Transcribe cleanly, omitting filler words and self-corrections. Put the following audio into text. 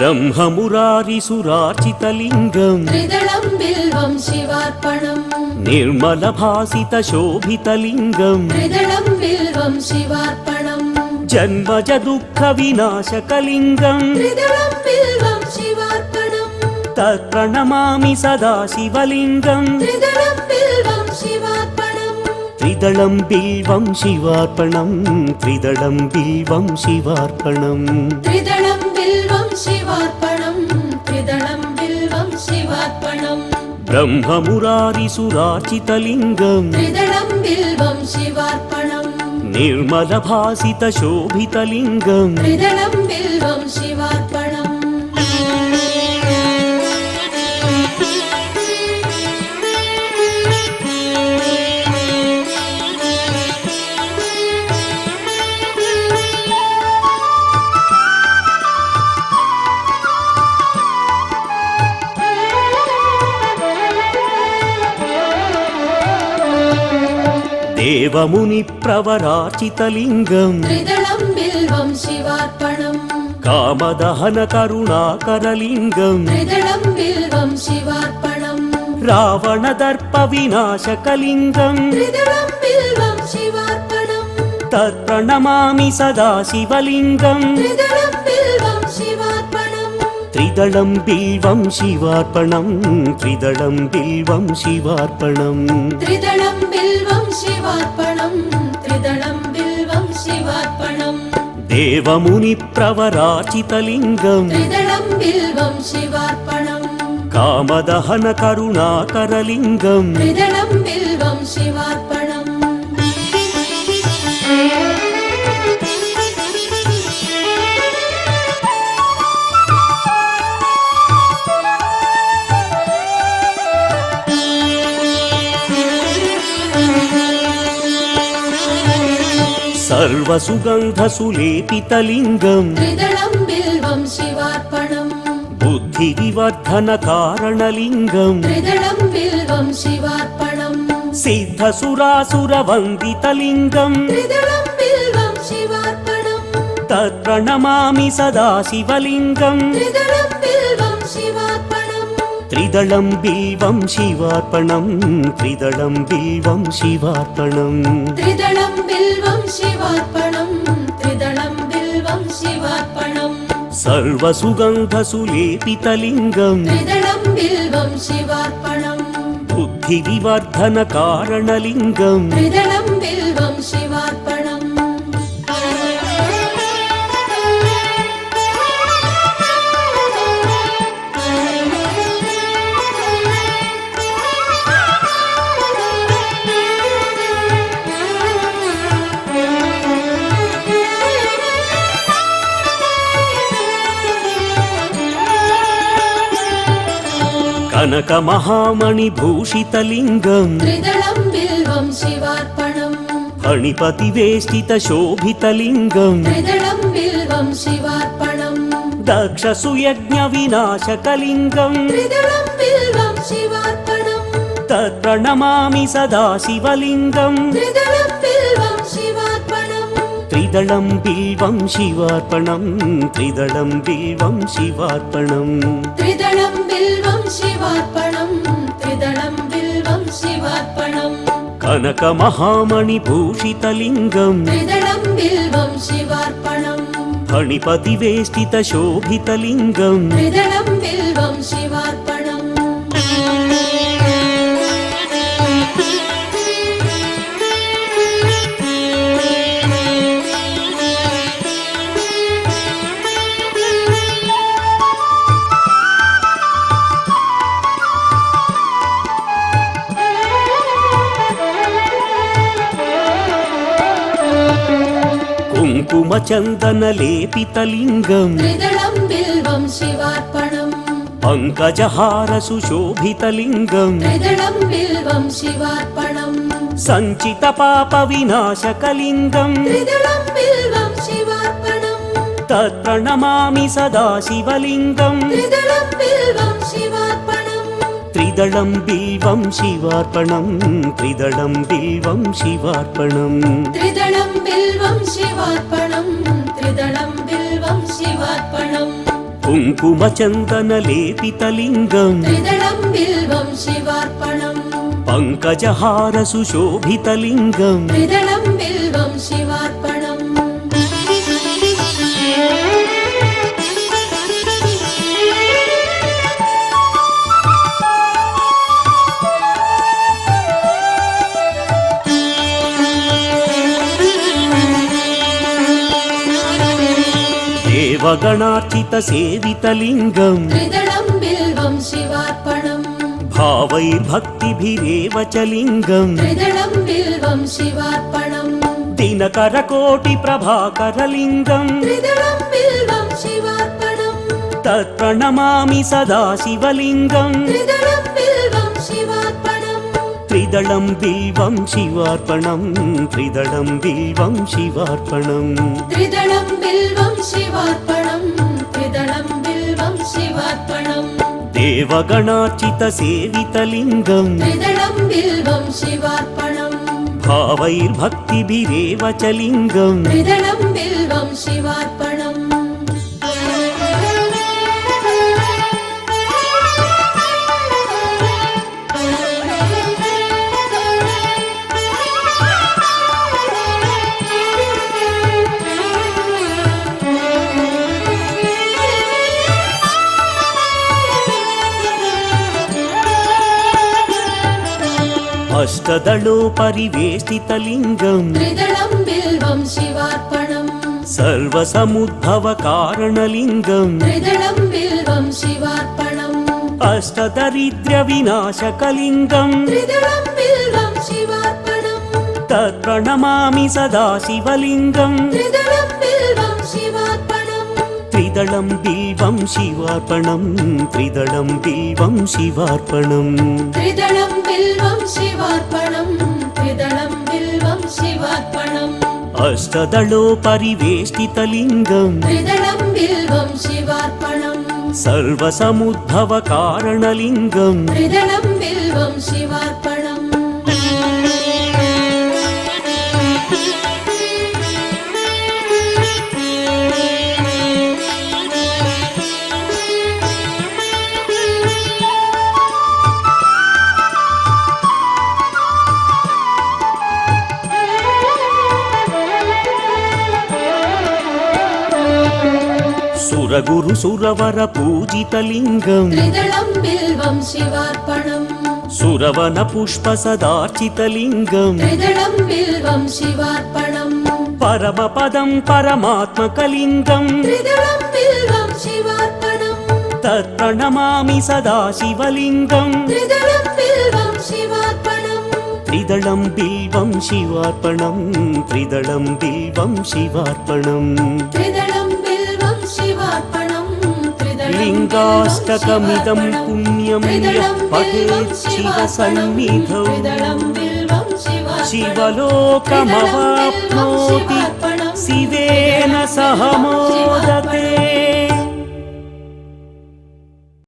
ब्रह्ममुरारिसुरार्चितलिङ्गम् त्रिदलं बिल्वं शिवार्पणम् निर्मलभासितशोभितलिङ्गम् त्रिदलं बिल्वं शिवार्पणम् जन्मज दुःखविनाशकलिङ्गम् त्रिदलं बिल्वं शिवार्पणम् तत्प्रणमामि सदा शिवलिङ्गम् त्रिदलं बिल्वं शिवार्पणम् त्रिदलं बिल्वं शिवार्पणम् त्रिदलं बिल्वं शिवार्पणम् त्रिदलं बिल्वं शिवार्पणम् त्रिदलं बिल्वं शिवार्पणम् ब्रह्ममुरारिसुरार्चितलिङ्गम् त्रिदलं बिल्वं शिवार्पणम् निर्मलभासितशोभितलिङ्गम् त्रिदलं बिल्वं शिवार्पणम् देवमुनिप्रवरार्चितलिङ्गम् त्रिदलं बिल्वं शिवार्पणम् कामदहनकरुणाकरलिङ्गम् त्रिदलं बिल्वं शिवार्पणम् रावणदर्पविनाशकलिङ्गम् त्रिदलं बिल्वं शिवार्पणम् तत्प्रणमामि सदा शिवलिङ्गम् त्रिदलं बिल्वं शिवार्पणम् त्रिदलं बिल्वं शिवार्पणम् त्रिदलं बिल्वं शिवार्पणम् त्रिदलं बिल्वं शिवार्पणम् त्रिदलं बिल्वं शिवार्पणम् देवमुनिप्रवरार्चितलिङ्गम् त्रिदलं बिल्वं शिवार्पणम् कामदहनकरुणाकरलिङ्गम् त्रिदलं बिल्वं शिवार्पणम् सर्वसुगन्धसुलेपितलिङ्गम् त्रिदलं बिल्वं शिवार्पणम् बुद्धिविवर्धनकारणलिङ्गम् त्रिदलं बिल्वं शिवार्पणम् सिद्धसुरासुरवन्दितलिङ्गम् त्रिदलं बिल्वं शिवार्पणम् तत्प्रणमामि सदा शिवलिङ्गम् त्रिदलं बिल्वं शिवार्पणम् त्रिदलं बिल्वं शिवार्पणम् त्रिदलं बिल्वं शिवार्पणम् त्रिदलं बिल्वं शिवार्पणम् त्रिदलं बिल्वं शिवार्पणम् सर्वसुगन्धसुलेपितलिङ्गम् त्रिदलं बिल्वं शिवार्पणम् बुद्धिविवर्धनकारणलिङ्गम् त्रिदलं बिल्वं शिवार्पणम् कनकमहामणिभूषितलिङ्गम् त्रिदलं बिल्वं शिवार्पणम् फणिपतिवेष्टितशोभितलिङ्गम् त्रिदलं बिल्वं शिवार्पणम् दक्षसुयज्ञविनाशकलिङ्गम् त्रिदलं बिल्वं शिवार्पणम् तत्प्रणमामि सदा शिवलिङ्गम् त्रिदलं बिल्वं शिवार्पणम् त्रिदलं बिल्वं शिवार्पणम् त्रिदलं बिल्वं शिवार्पणम् त्रिदलं बिल्वं शिवार्पणम् त्रिदलं बिल्वं शिवार्पणम् कनकमहामणिभूषितलिङ्गम् त्रिदलं बिल्वं शिवार्पणम् फणिपतिवेष्टितशोभितलिङ्गम् त्रिदलं बिल्वं शिवार्पणम् कुङ्कुमचन्दनलेपितलिङ्गम् त्रिदलं बिल्वं शिवार्पणम् पङ्कजहारसुशोभितलिङ्गम् त्रिदलं बिल्वं शिवार्पणम् सञ्चितपापविनाशकलिङ्गम् त्रिदलं बिल्वं शिवार्पणम् तत्प्रणमामि सदा शिवलिङ्गम् त्रिदलं बिल्वं शिवार्पणम् त्रिदलं बिल्वं शिवार्पणम् त्रिदलं बिल्वं शिवार्पणम् त्रिदलं बिल्वं शिवार्पणम् त्रिदलं बिल्वं शिवार्पणम् कुङ्कुमचन्दनलेपितलिङ्गम् त्रिदलं बिल्वं शिवार्पणम् पङ्कजहार सुशोभितलिङ्गम् त्रिदलं बिल्वं शिवार्पणम् देवगणार्चितसेवितलिङ्गम् त्रिदलं बिल्वं शिवार्पणम् भावैर्भक्तिभिरेव च लिङ्गम् त्रिदलं बिल्वं शिवार्पणम् दिनकरकोटिप्रभाकरलिङ्गम् त्रिदलं बिल्वं शिवार्पणम् तत्प्रणमामि सदा शिवलिङ्गम् त्रिदलं बिल्वं शिवार्पणम् त्रिदलं बिल्वं शिवार्पणम् त्रिदलं बिल्वं शिवार्पणम् त्रिदलं बिल्वं शिवार्पणम् त्रिदलं बिल्वं शिवार्पणम् देवगणार्चितसेवितलिङ्गम् त्रिदलं बिल्वं शिवार्पणम् भावैर्भक्तिभिरेव च लिङ्गम् त्रिदलं बिल्वं शिवार्पणम् अष्टदलोपरिवेष्टितलिङ्गम् त्रिदलं बिल्वं शिवार्पणम् सर्वसमुद्भवकारणलिङ्गम् त्रिदलं बिल्वं शिवार्पणम् अष्टदरिद्र्यविनाशकलिङ्गम् त्रिदलं बिल्वं शिवार्पणम् तत्प्रणमामि सदा शिवलिङ्गम् त्रिदलं बिल्वं शिवार्पणम् त्रिदलं बिल्वं शिवार्पणम् त्रिदलं बिल्वं शिवार्पणम् त्रिदलं बिल्वं शिवार्पणम् त्रिदलं बिल्वं शिवार्पणम् अष्टदलोपरिवेष्टितलिङ्गम् त्रिदलं बिल्वं शिवार्पणम् सर्वसमुद्भवकारणलिङ्गम् त्रिदलं बिल्वं शिवार्पणम् सुरगुरुसुरवरपूजितलिङ्गम् त्रिदलं बिल्वं शिवार्पणम् सुरवनपुष्पसदार्चितलिङ्गम् त्रिदलं बिल्वं शिवार्पणम् परमपदं परमात्मकलिङ्गम् त्रिदलं बिल्वं शिवार्पणम् तत्प्रणमामि सदा शिवलिङ्गम् त्रिदलं बिल्वं शिवार्पणम् त्रिदलं बिल्वं शिवार्पणम् त्रिदलं बिल्वं शिवार्पणम् त्रिदलं बिल्वं शिवार्पणम् लिङ्गाष्टकमिदं पुण्यं यः पठेत् शिवसन्निधौ शिवलोकमवाप्नोति शिवेन सह मोदते।